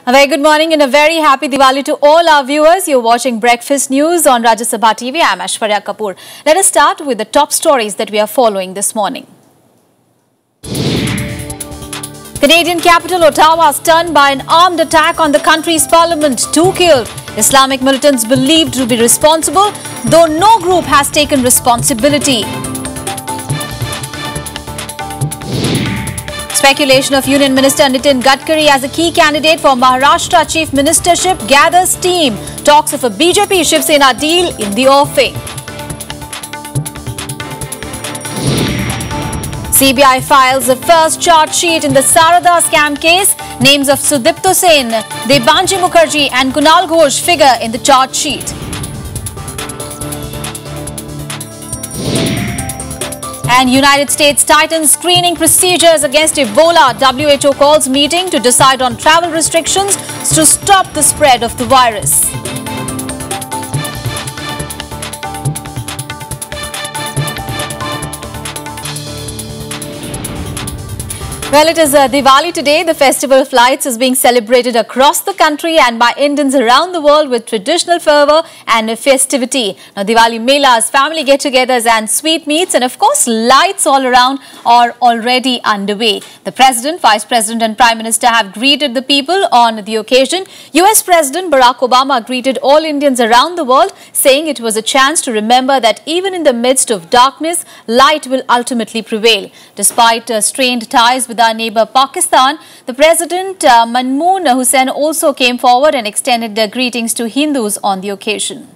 A very good morning and a very happy Diwali to all our viewers. You're watching Breakfast News on Rajya Sabha TV. I'm Aishwarya Kapoor. Let us start with the top stories that we are following this morning. Canadian capital Ottawa stunned by an armed attack on the country's parliament. 2 killed. Islamic militants believed to be responsible, though no group has taken responsibility. Speculation of Union Minister Nitin Gadkari as a key candidate for Maharashtra Chief Ministership gathers steam. Talks of a BJP Shiv Sena deal in the offing. CBI files the first charge sheet in the Sarada scam case. Names of Sudipto Sen, Debanji Mukherjee and Kunal Ghosh figure in the charge sheet. And United States tightens screening procedures against Ebola. WHO calls meeting to decide on travel restrictions to stop the spread of the virus. Well, it is Diwali today. The festival of lights is being celebrated across the country and by Indians around the world with traditional fervour and festivity. Now, Diwali melas, family get-togethers and sweet meats and of course lights all around are already underway. The President, Vice President and Prime Minister have greeted the people on the occasion. US President Barack Obama greeted all Indians around the world, saying it was a chance to remember that even in the midst of darkness, light will ultimately prevail. Despite strained ties with our neighbour Pakistan, the President Manmoon Hussain also came forward and extended their greetings to Hindus on the occasion.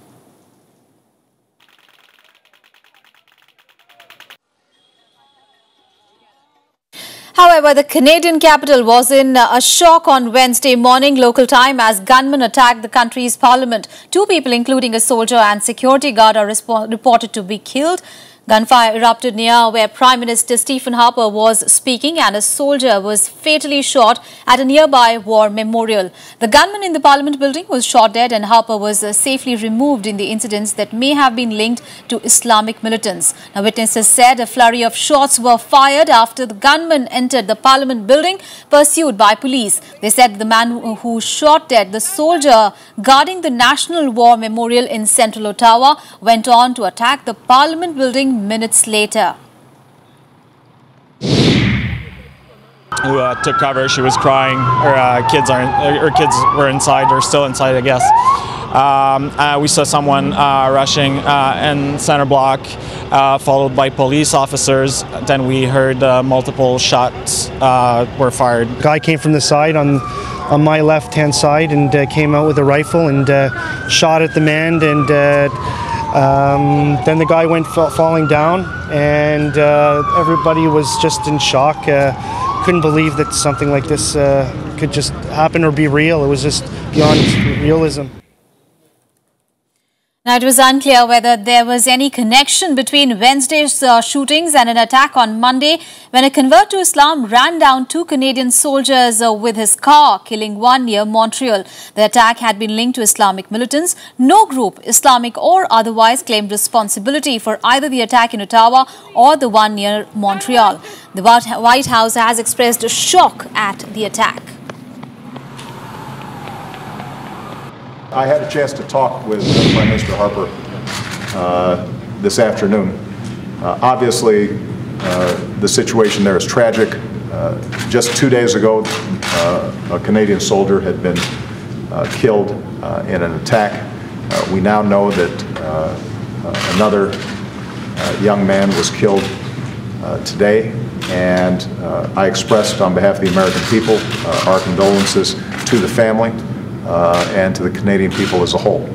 However, the Canadian capital was in a shock on Wednesday morning local time as gunmen attacked the country's parliament. 2 people, including a soldier and security guard, are reported to be killed. Gunfire erupted near where Prime Minister Stephen Harper was speaking and a soldier was fatally shot at a nearby war memorial. The gunman in the Parliament building was shot dead and Harper was safely removed in the incidents that may have been linked to Islamic militants. Now, witnesses said a flurry of shots were fired after the gunman entered the Parliament building, pursued by police. They said the man who shot dead the soldier guarding the National War Memorial in central Ottawa went on to attack the Parliament building minutes later. Who took cover? She was crying. Her kids were inside, or still inside, I guess. We saw someone rushing in center block, followed by police officers. Then we heard multiple shots were fired. A guy came from the side on my left-hand side and came out with a rifle and shot at the man, and then the guy went falling down, and everybody was just in shock. Couldn't believe that something like this could just happen or be real. It was just beyond realism. Now, it was unclear whether there was any connection between Wednesday's shootings and an attack on Monday when a convert to Islam ran down 2 Canadian soldiers with his car, killing 1 near Montreal. The attack had been linked to Islamic militants. No group, Islamic or otherwise, claimed responsibility for either the attack in Ottawa or the one near Montreal. The White House has expressed shock at the attack. I had a chance to talk with Prime Minister Harper this afternoon. Obviously, the situation there is tragic. Just 2 days ago, a Canadian soldier had been killed in an attack. We now know that another young man was killed today, and I expressed on behalf of the American people our condolences to the family and to the Canadian people as a whole.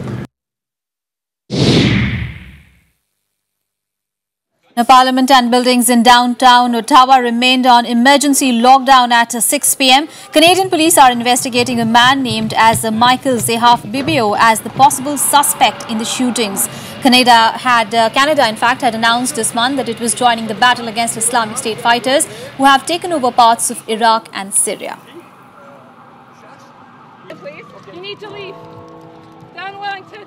Now, Parliament and buildings in downtown Ottawa remained on emergency lockdown at 6 p.m. Canadian police are investigating a man named as Michael Zehaf Bibio as the possible suspect in the shootings. Canada, in fact, had announced this month that it was joining the battle against Islamic State fighters who have taken over parts of Iraq and Syria. Please, you need to leave. Down Wellington.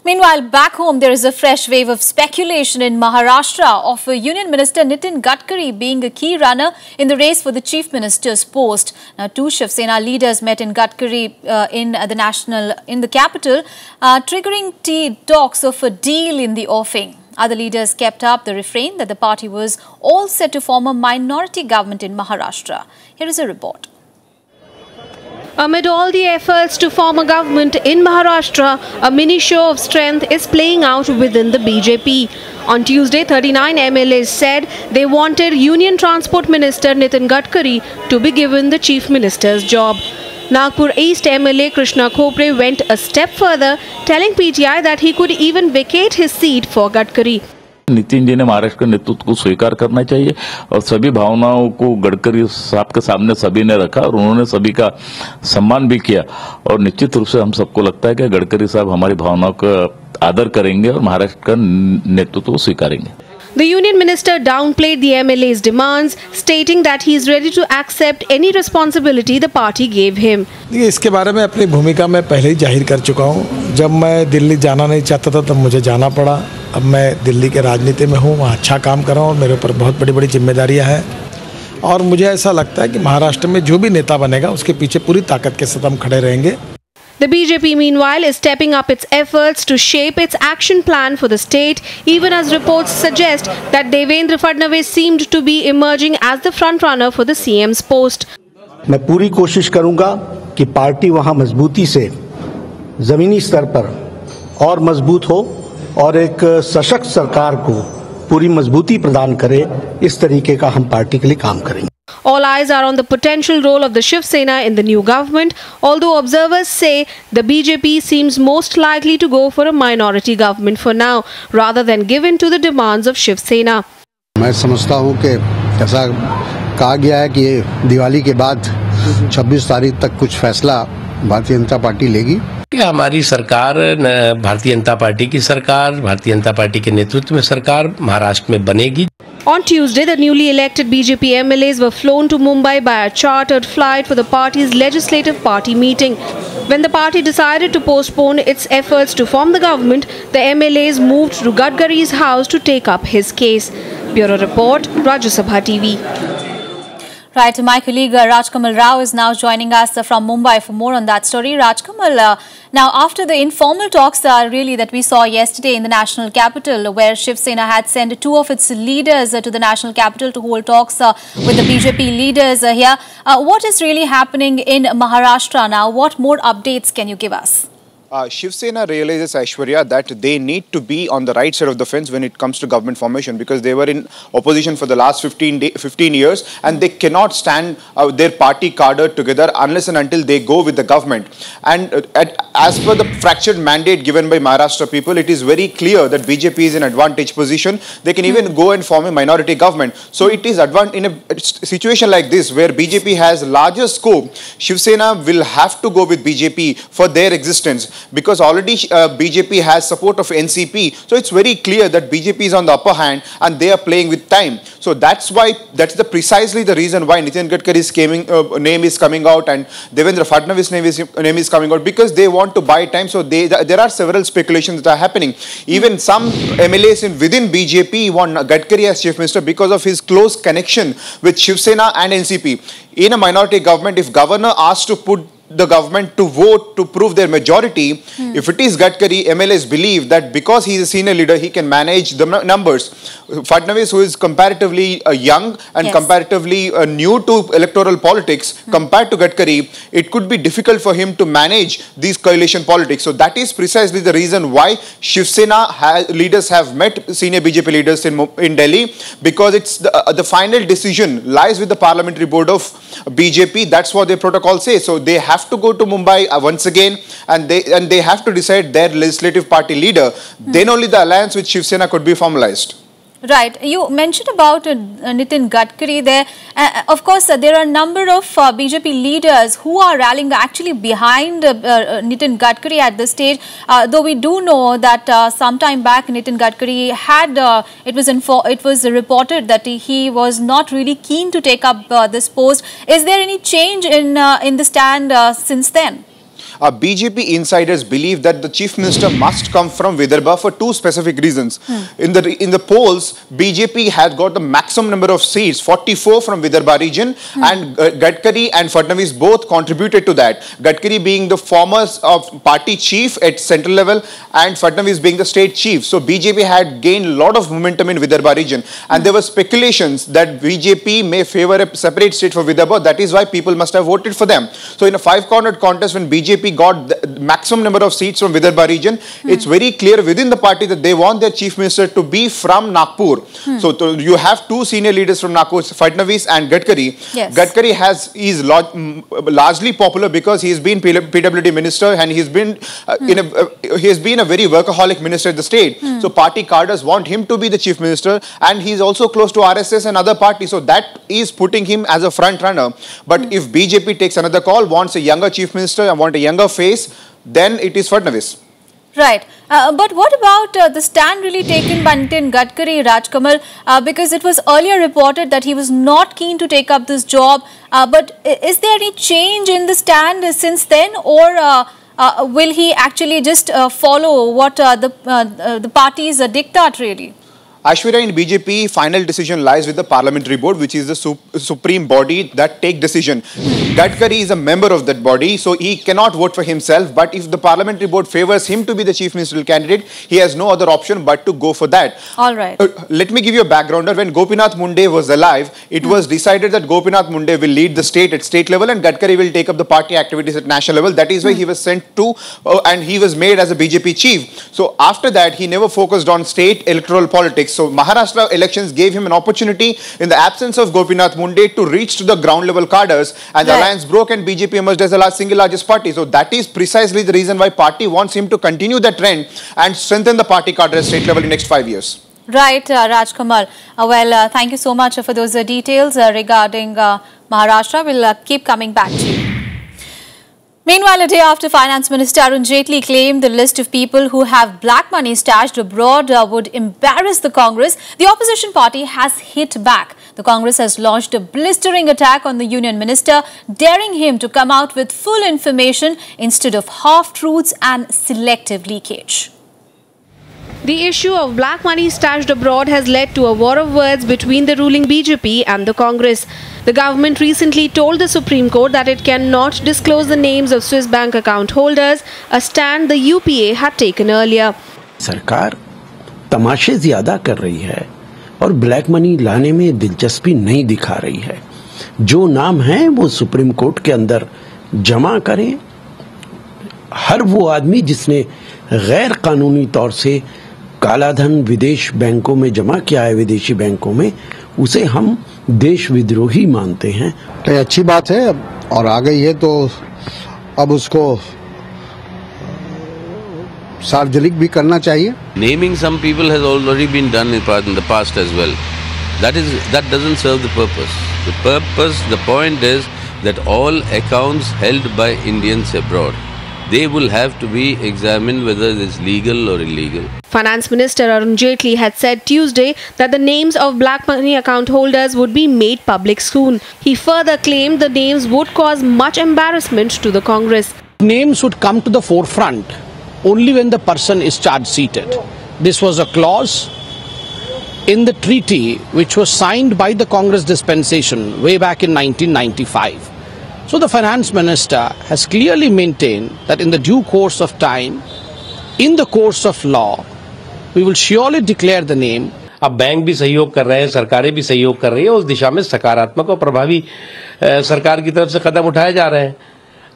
Meanwhile, back home, there is a fresh wave of speculation in Maharashtra of Union Minister Nitin Gadkari being a key runner in the race for the Chief Minister's post. Now, two Shiv Sena leaders met in Gadkari in the capital, triggering talks of a deal in the offing. Other leaders kept up the refrain that the party was all set to form a minority government in Maharashtra. Here is a report. Amid all the efforts to form a government in Maharashtra, a mini show of strength is playing out within the BJP. On Tuesday, 39 MLAs said they wanted Union Transport Minister Nitin Gadkari to be given the Chief Minister's job. Nagpur East MLA Krishna Khopre went a step further, telling PTI that he could even vacate his seat for Gadkari. Nitin ji ने महाराष्ट्र के नेतृत्व को स्वीकार करना चाहिए और सभी भावनाओं को गडकरी साहब के सामने सभी ने रखा और उन्होंने सभी का सम्मान भी किया और निश्चित रूप से हम सबको लगता है कि गडकरी साहब हमारी भावनाओं का आदर करेंगे और महाराष्ट्र का नेतृत्व को स्वीकारेंगे. The union minister downplayed the MLA's demands, stating that he is ready to accept any responsibility the party gave him. इसके बारे में अपनी भूमिका मैं पहले ही जाहिर कर चुका हूँ. जब मैं दिल्ली जाना नहीं चाहता था तब मुझे जाना पड़ा. अब मैं दिल्ली के राजनीति में हूँ, वहाँ अच्छा काम कर रहा हूँ और मेरे ऊपर बहुत बड़ी बड़ी जिम्मेदारियाँ हैं. और मुझे ऐसा लगता है कि महाराष्ट्र में जो भी नेता बनेगा उसके पीछे पूरी ताकत के साथ हम खड़े रहेंगे. The BJP, meanwhile, is stepping up its efforts to shape its action plan for the state, even as reports suggest that Devendra Fadnavis seemed to be emerging as the frontrunner for the CM's post. मैं पूरी कोशिश करूंगा कि party वहां मजबूती से जमीनी स्तर पर और मजबूत हो और एक सशक्त सरकार को पूरी मजबूती प्रदान करे. इस तरीके का हम पार्टी के लिए काम करेंगे. All eyes are on the potential role of the Shiv Sena in the new government, although observers say the BJP seems most likely to go for a minority government for now, rather than give in to the demands of Shiv Sena. मैं समझता हूं कि ऐसा कहा गया है कि दिवाली के बाद 26 तारीख तक कुछ फैसला भारतीय जनता पार्टी लेगी. हमारी सरकार, भारतीय जनता पार्टी की सरकार, भारतीय जनता पार्टी के नेतृत्व में सरकार महाराष्ट्र में बनेगी. On Tuesday, the newly elected BJP MLAs were flown to Mumbai by a chartered flight for the party's legislative party meeting. When the party decided to postpone its efforts to form the government, the MLAs moved to Gadkari's house to take up his case. Bureau Report, Rajya Sabha TV. Right, my colleague Rajkamal Rao is now joining us from Mumbai for more on that story. Rajkamal, now after the informal talks really that we saw yesterday in the national capital, where Shiv Sena had sent two of its leaders to the national capital to hold talks with the BJP leaders here, what is really happening in Maharashtra now? What more updates can you give us? Shiv Sena realizes, Aishwarya, that they need to be on the right side of the fence when it comes to government formation, because they were in opposition for the last 15 years and they cannot stand their party cadre together unless and until they go with the government. And as per the fractured mandate given by Maharashtra people, it is very clear that BJP is in advantage position. They can even go and form a minority government. So it is in a situation like this where BJP has larger scope, Shiv Sena will have to go with BJP for their existence, because already BJP has support of NCP. So it's very clear that BJP is on the upper hand and they are playing with time. So that's precisely the reason why Nitin Gadkari's name is coming out and Devendra Fadnavis' name is coming out, because they want to buy time. So there are several speculations that are happening. Even some MLAs within BJP want Gadkari as Chief Minister because of his close connection with Shiv Sena and NCP. In a minority government, if governor asks to put the government to vote to prove their majority, if it is Gadkari, MLAs believe that because he is a senior leader, he can manage the numbers. Fadnavis, who is comparatively young and comparatively new to electoral politics compared to Gadkari, it could be difficult for him to manage these coalition politics. So that is precisely the reason why Shiv Sena leaders have met senior BJP leaders in Delhi, because it's the final decision lies with the parliamentary board of BJP. That's what their protocol says. So they have to go to Mumbai once again and they have to decide their legislative party leader. Then only the alliance with Shiv Sena could be formalized. Right. You mentioned about Nitin Gadkari there. Of course, there are a number of BJP leaders who are rallying actually behind Nitin Gadkari at this stage. Though we do know that some time back Nitin Gadkari had, it was reported that he was not really keen to take up this post. Is there any change in the stand since then? BJP insiders believe that the Chief Minister must come from Vidarbha for two specific reasons. In the polls, BJP has got the maximum number of seats, 44 from Vidarbha region, and Gadkari and Fadnavis both contributed to that. Gadkari being the former party chief at central level and Fadnavis being the state chief. So BJP had gained a lot of momentum in Vidarbha region, and there were speculations that BJP may favor a separate state for Vidarbha. That is why people must have voted for them. So in a five-cornered contest, when BJP got the maximum number of seats from Vidarbha region, it's very clear within the party that they want their chief minister to be from Nagpur. So you have two senior leaders from Nagpur, Fadnavis and Gadkari. Yes. Gadkari is largely popular because he's been PWD minister, and he's been a very workaholic minister at the state. So party cadres want him to be the chief minister, and he's also close to RSS and other parties. So that is putting him as a front runner. But if BJP takes another call, wants a younger chief minister and want a younger face, then it is Fadnavis. Right. But what about the stand really taken by Nitin Gadkari, Rajkamal? Because it was earlier reported that he was not keen to take up this job. But is there any change in the stand since then, or will he actually just follow what the party's diktat really? Aishwarya, in BJP, final decision lies with the parliamentary board, which is the supreme body that take decision. Gadkari is a member of that body, so he cannot vote for himself. But if the parliamentary board favors him to be the chief ministerial candidate, he has no other option but to go for that. All right. Let me give you a backgrounder. When Gopinath Munde was alive, it was decided that Gopinath Munde will lead the state at state level and Gadkari will take up the party activities at national level. That is why he was sent to and he was made as a BJP chief. So after that, he never focused on state electoral politics. So Maharashtra elections gave him an opportunity in the absence of Gopinath Munde to reach to the ground level cadres, and the alliance broke and BJP emerged as the single largest party. So that is precisely the reason why party wants him to continue that trend and strengthen the party cadre at state level in the next 5 years. Right, Rajkamal. Well, thank you so much for those details regarding Maharashtra. We'll keep coming back to you. Meanwhile, a day after Finance Minister Arun Jaitley claimed the list of people who have black money stashed abroad would embarrass the Congress, the opposition party has hit back. The Congress has launched a blistering attack on the Union Minister, daring him to come out with full information instead of half-truths and selective leakage. The issue of black money stashed abroad has led to a war of words between the ruling BJP and the Congress. The government recently told the Supreme Court that it cannot disclose the names of Swiss bank account holders, a stand the UPA had taken earlier. सरकार तमाशे ज्यादा कर रही है और black money लाने में दिलचस्पी नहीं दिखा रही है। जो नाम है वो सुप्रीम कोर्ट के अंदर जमा करें। हर वो आदमी जिसने गैर कानूनी तौर से काला धन विदेश बैंकों में जमा किया है, विदेशी बैंकों में, उसे हम देश विद्रोही मानते हैं। तो अच्छी बात है और आ गई है तो अब उसको सार्वजनिक भी करना चाहिए। Naming some people has already been done in the past as well. That doesn't serve the purpose. The point is that all accounts held by Indians abroad, they will have to be examined whether it is legal or illegal. Finance Minister Arun Jaitley had said Tuesday that the names of black money account holders would be made public soon. He further claimed the names would cause much embarrassment to the Congress. Names would come to the forefront only when the person is charge-seated. This was a clause in the treaty which was signed by the Congress dispensation way back in 1995. So the Finance Minister has clearly maintained that in the due course of time, in the course of law, we will surely declare the name. अब bank भी सहयोग कर रहे हैं, सरकारें भी सहयोग कर रही है, उस दिशा में सकारात्मक और प्रभावी सरकार की तरफ से कदम उठाए जा रहे हैं।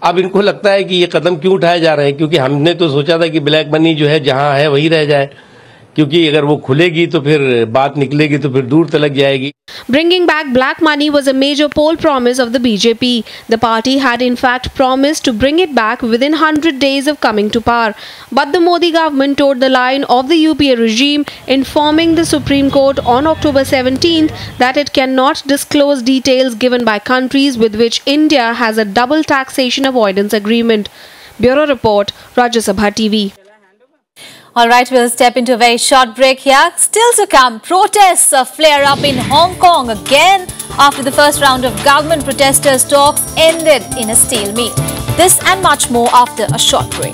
अब इनको लगता है कि ये कदम क्यों उठाए जा रहे हैं, क्योंकि हमने तो सोचा था कि ब्लैक मनी जो है जहां है वहीं रह जाए, क्योंकि अगर वो खुलेगी तो फिर बात निकलेगी तो फिर दूर तक जाएगी। Bringing back black money was a major poll promise of the BJP. The party had in fact promised to bring it back within 100 days of coming to power. But the Modi government toed the line of the UPA regime, informing the Supreme Court on October 17th that it cannot disclose details given by countries with which India has a double taxation avoidance agreement. Bureau Report, Rajya Sabha TV. All right, we'll step into a very short break here. Still to come, protests flare up in Hong Kong again after the first round of government protesters' talks ended in a stalemate. This and much more after a short break.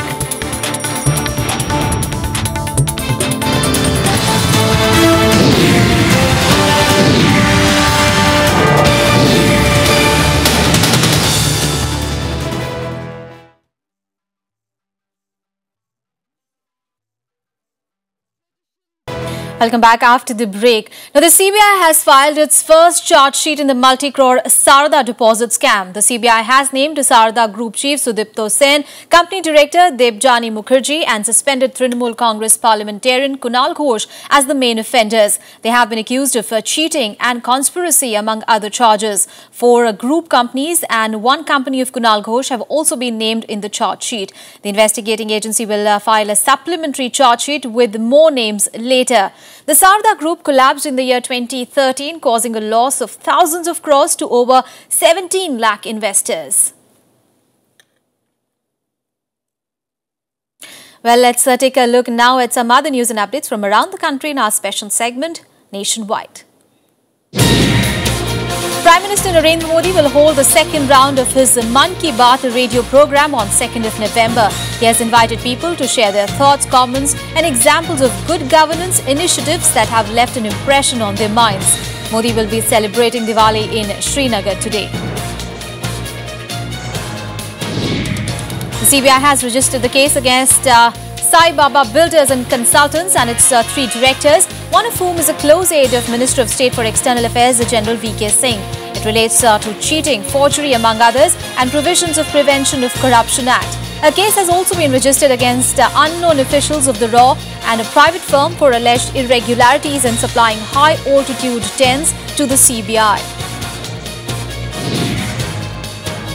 Welcome back after the break. Now, the CBI has filed its first charge sheet in the multi-crore Sarda deposit scam. The CBI has named Sarda Group Chief Sudipto Sen, Company Director Debjani Mukherjee and suspended Trinamool Congress parliamentarian Kunal Ghosh as the main offenders. They have been accused of cheating and conspiracy among other charges. 4 group companies and 1 company of Kunal Ghosh have also been named in the charge sheet. The investigating agency will file a supplementary charge sheet with more names later. The Sarda Group collapsed in the year 2013, causing a loss of thousands of crores to over 17 lakh investors. Well, let's take a look now at some other news and updates from around the country in our special segment, Nationwide. Prime Minister Narendra Modi will hold the second round of his Mann Ki Baat radio program on 2nd of November. He has invited people to share their thoughts, comments and examples of good governance initiatives that have left an impression on their minds. Modi will be celebrating Diwali in Srinagar today. The CBI has registered the case against Sai Baba Builders and Consultants and its 3 directors, one of whom is a close aide of Minister of State for External Affairs, General V.K. Singh. It relates to cheating, forgery among others and provisions of Prevention of Corruption Act. A case has also been registered against unknown officials of the RAW and a private firm for alleged irregularities in supplying high-altitude tents to the CBI.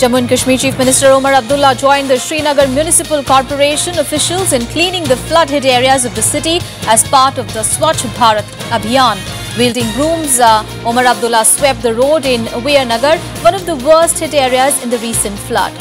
Jammu and Kashmir Chief Minister Omar Abdullah joined the Srinagar Municipal Corporation officials in cleaning the flood-hit areas of the city as part of the Swachh Bharat Abhiyan. Wielding brooms, Omar Abdullah swept the road in Veernagar, one of the worst-hit areas in the recent flood.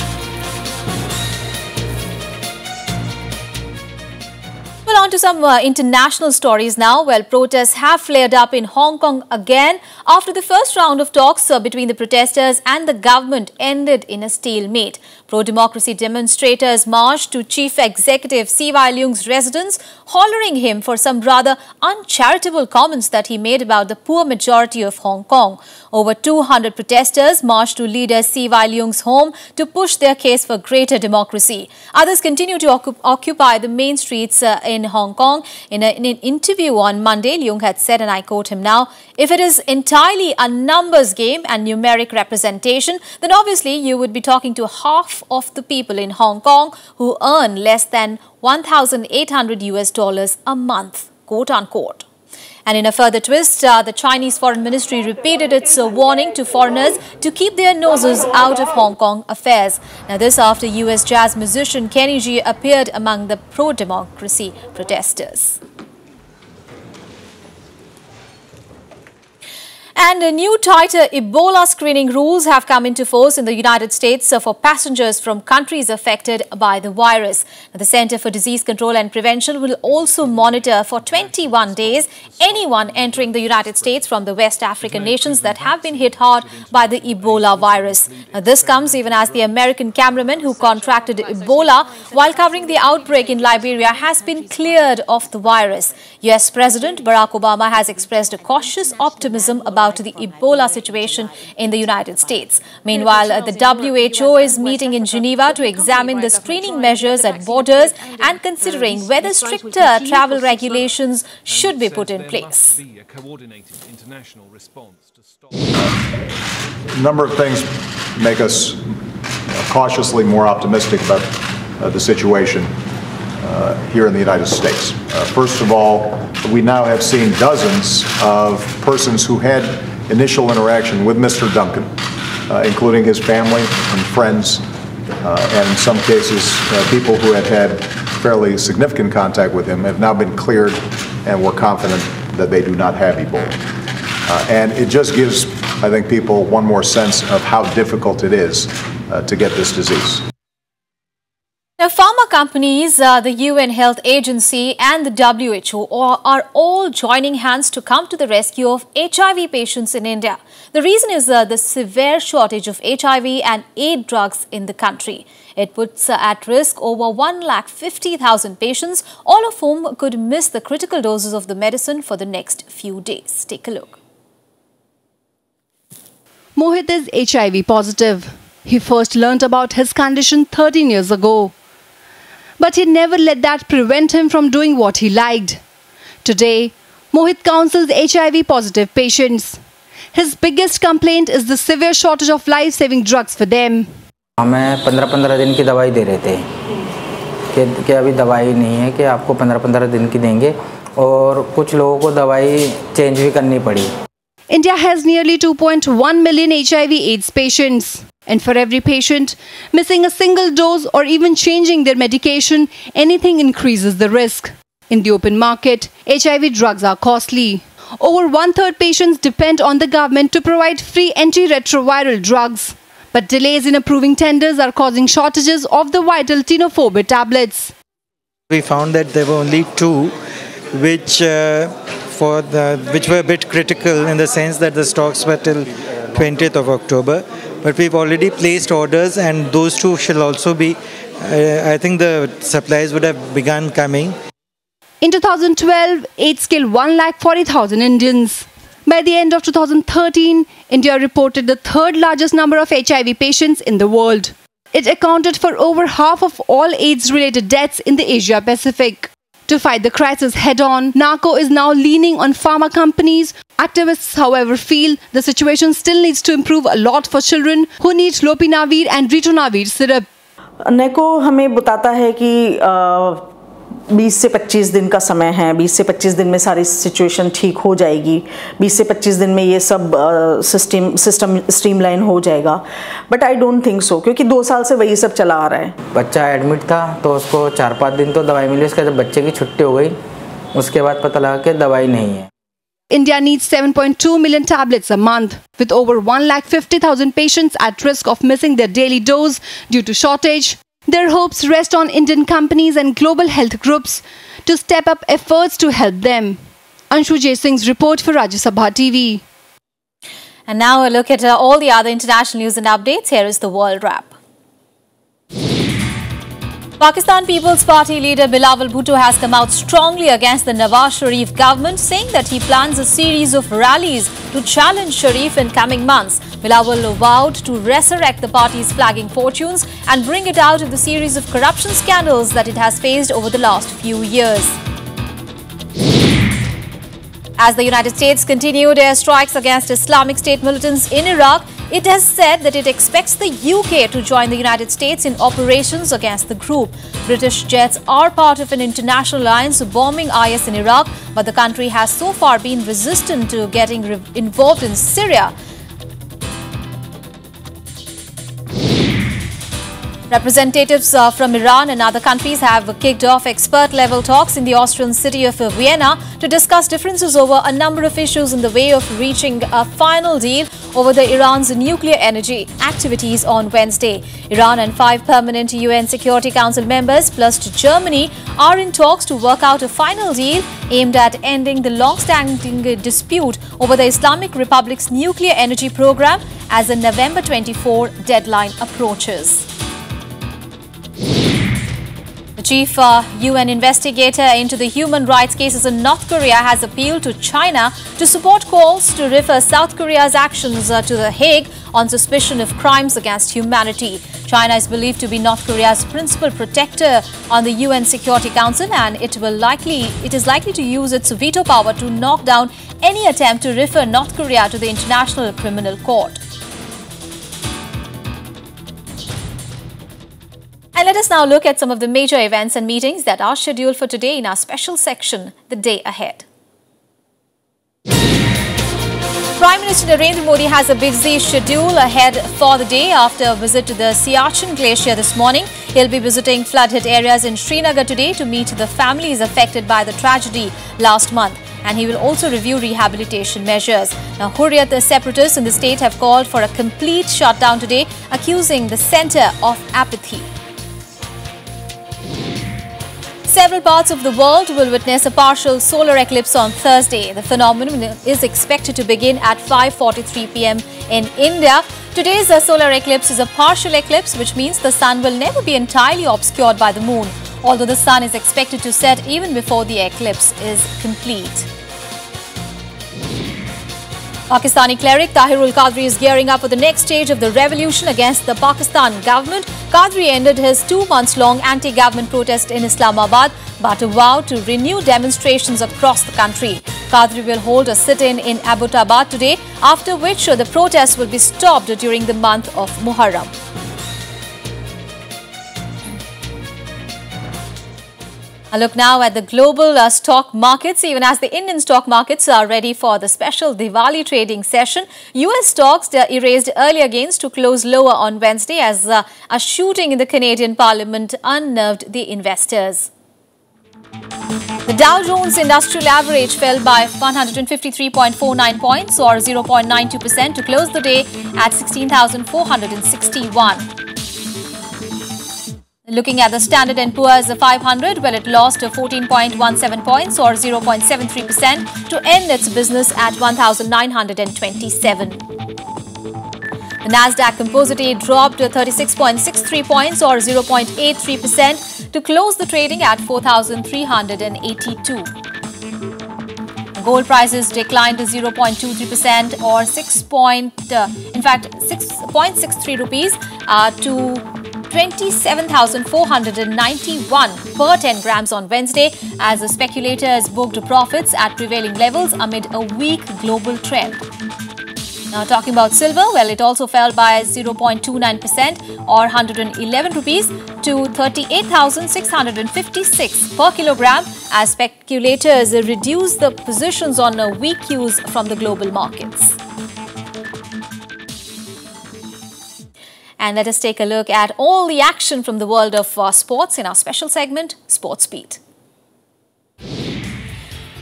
Well, on to some international stories now. Well, protests have flared up in Hong Kong again after the first round of talks between the protesters and the government ended in a stalemate. Pro-democracy demonstrators marched to Chief Executive C.Y. Leung's residence, hollering him for some rather uncharitable comments that he made about the poor majority of Hong Kong. Over 200 protesters marched to leader C.Y. Leung's home to push their case for greater democracy. Others continue to occupy the main streets in Hong Kong. In an interview on Monday, Leung had said, and I quote him now, "If it is entirely a numbers game and numeric representation, then obviously you would be talking to half of the people in Hong Kong who earn less than $1,800 a month," quote unquote. And in a further twist, the Chinese Foreign Ministry repeated its warning to foreigners to keep their noses out of Hong Kong affairs. Now this after US jazz musician Kenny G appeared among the pro-democracy protesters. And new tighter Ebola screening rules have come into force in the United States for passengers from countries affected by the virus. The Center for Disease Control and Prevention will also monitor for 21 days anyone entering the United States from the West African nations that have been hit hard by the Ebola virus. Now, this comes even as the American cameraman who contracted Ebola while covering the outbreak in Liberia has been cleared of the virus. US President Barack Obama has expressed a cautious optimism about the Ebola situation in the United States. Meanwhile, the WHO is meeting in Geneva to examine the screening measures at borders and considering whether stricter travel regulations should be put in place. A number of things make us cautiously more optimistic about the situation here in the United States. First of all, we now have seen dozens of persons who had initial interaction with Mr. Duncan, including his family and friends, and in some cases, people who had had fairly significant contact with him have now been cleared, and we're confident that they do not have Ebola. And it just gives, I think, people one more sense of how difficult it is to get this disease. Now, pharma companies, the UN Health Agency and the WHO are all joining hands to come to the rescue of HIV patients in India. The reason is the severe shortage of HIV and AIDS drugs in the country. It puts at risk over 150,000 patients, all of whom could miss the critical doses of the medicine for the next few days. Take a look. Mohit is HIV positive. He first learnt about his condition 13 years ago. But he never let that prevent him from doing what he liked. Today, Mohit counsels HIV-positive patients. His biggest complaint is the severe shortage of life-saving drugs for them. हमें 15-15 दिन की दवाई दे रहे थे कि अभी दवाई नहीं है कि आपको 15-15 दिन की देंगे और कुछ लोगों को दवाई चेंज भी करनी पड़ी. India has nearly 2.1 million HIV/AIDS patients. And for every patient missing a single dose or even changing their medication, anything increases the risk. In the open market, HIV drugs are costly. Over 1/3 patients depend on the government to provide free antiretroviral drugs. But delays in approving tenders are causing shortages of the vital tenofovir tablets. We found that there were only two which were a bit critical in the sense that the stocks were till 20th of October. But we've already placed orders and those two shall also be, I think the supplies would have begun coming. In 2012, AIDS killed 140,000 Indians. By the end of 2013, India reported the third largest number of HIV patients in the world. It accounted for over half of all AIDS-related deaths in the Asia-Pacific. To fight the crisis head-on, NACO is now leaning on pharma companies. Activists, however, feel the situation still needs to improve a lot for children who need lopinavir and ritonavir syrup. NACO हमें बताता है कि 20 से 25 दिन का समय है. 20 से 25 दिन में सारी सिचुएशन ठीक हो जाएगी. 20 से 25 दिन में ये सब सिस्टम स्ट्रीमलाइन हो जाएगा. But I don't think so, क्योंकि 2 साल से वही सब चला आ रहा है. बच्चा एडमिट था तो उसको 4-5 दिन तो दवाई मिली. उसके जब बच्चे की छुट्टी हो गई उसके बाद पता लगा कि दवाई नहीं है. India needs 7.2 million tablets a month, with over 150,000 patients at risk of missing their daily dose due to shortage. Their hopes rest on Indian companies and global health groups to step up efforts to help them. Anshu J. Singh's report for Rajya Sabha TV. And now a look at all the other international news and updates. Here is the World Wrap. Pakistan People's Party leader Bilawal Bhutto has come out strongly against the Nawaz Sharif government, saying that he plans a series of rallies to challenge Sharif in coming months. Bilawal vowed to resurrect the party's flagging fortunes and bring it out of the series of corruption scandals that it has faced over the last few years. As the United States continued airstrikes against Islamic State militants in Iraq, it has said that it expects the UK to join the United States in operations against the group. British jets are part of an international alliance bombing IS in Iraq, but the country has so far been resistant to getting involved in Syria. Representatives from Iran and other countries have kicked off expert-level talks in the Austrian city of Vienna to discuss differences over a number of issues in the way of reaching a final deal over Iran's nuclear energy activities on Wednesday. Iran and 5 permanent UN Security Council members plus Germany are in talks to work out a final deal aimed at ending the long-standing dispute over the Islamic Republic's nuclear energy program as the November 24 deadline approaches. The chief UN investigator into the human rights cases in North Korea has appealed to China to support calls to refer South Korea's actions to The Hague on suspicion of crimes against humanity. China is believed to be North Korea's principal protector on the UN Security Council, and it is likely to use its veto power to knock down any attempt to refer North Korea to the International Criminal Court. And let us now look at some of the major events and meetings that are scheduled for today in our special section, The Day Ahead. Prime Minister Narendra Modi has a busy schedule ahead for the day after a visit to the Siachen Glacier this morning. He'll be visiting flood-hit areas in Srinagar today to meet the families affected by the tragedy last month. And he will also review rehabilitation measures. Now, Hurriyat, the separatists in the state, have called for a complete shutdown today, accusing the centre of apathy. Several parts of the world will witness a partial solar eclipse on Thursday. The phenomenon is expected to begin at 5:43 p.m. in India. Today's solar eclipse is a partial eclipse, which means the sun will never be entirely obscured by the moon, although the sun is expected to set even before the eclipse is complete. Pakistani cleric Tahirul Qadri is gearing up for the next stage of the revolution against the Pakistan government. Qadri ended his 2 months-long anti-government protest in Islamabad, but vowed to renew demonstrations across the country. Qadri will hold a sit-in in Abbottabad today, after which the protests will be stopped during the month of Muharram. A look now at the global stock markets. Even as the Indian stock markets are ready for the special Diwali trading session, US stocks erased earlier gains to close lower on Wednesday as a shooting in the Canadian Parliament unnerved the investors. The Dow Jones Industrial Average fell by 153.49 points or 0.92% to close the day at 16,461. Looking at the Standard & Poor's 500, well, it lost 14.17 points or 0.73% to end its business at 1,927. The Nasdaq Composite dropped 36.63 points or 0.83% to close the trading at 4,382. Gold prices declined 0.23% or 6.63 rupees to 27,491 per 10 grams on Wednesday as the speculators booked profits at prevailing levels amid a weak global trend. Now talking about silver, well, it also fell by 0.29% or 111 rupees to 38,656 per kilogram as speculators reduced the positions on weak cues from the global markets. And let us take a look at all the action from the world of sports in our special segment, Sports Beat.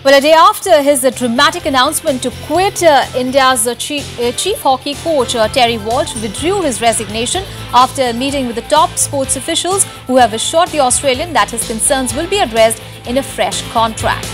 Well, a day after his dramatic announcement to quit, India's chief hockey coach Terry Walsh withdrew his resignation after a meeting with the top sports officials who have assured the Australian that his concerns will be addressed in a fresh contract.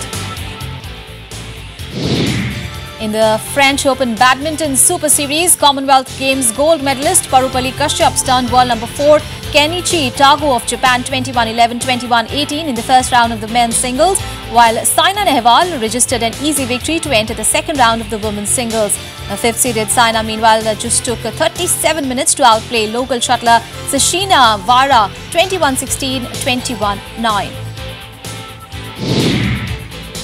In the French Open Badminton Super Series, Commonwealth Games gold medalist Parupalli Kashyap stunned world number 4 Kenichi Tago of Japan 21-11, 21-18 in the first round of the men's singles, while Saina Nehwal registered an easy victory to enter the second round of the women's singles. The fifth-seeded Saina, meanwhile, just took 37 minutes to outplay local shuttler Sashina Vara 21-16, 21-9.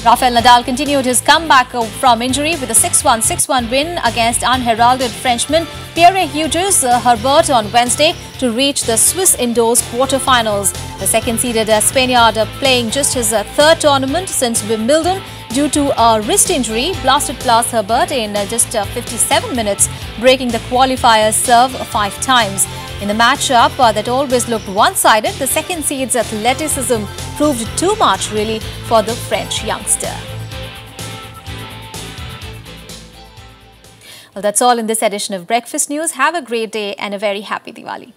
Rafael Nadal continued his comeback from injury with a 6-1, 6-1 win against unheralded Frenchman Pierre-Hugues Herbert on Wednesday to reach the Swiss indoors quarterfinals. The second-seeded Spaniard, playing just his third tournament since Wimbledon due to a wrist injury, blasted past Herbert in just 57 minutes, breaking the qualifier's serve 5 times. In the matchup that always looked one-sided, the second seed's athleticism proved too much really for the French youngster. Well, that's all in this edition of Breakfast News. Have a great day and a very happy Diwali.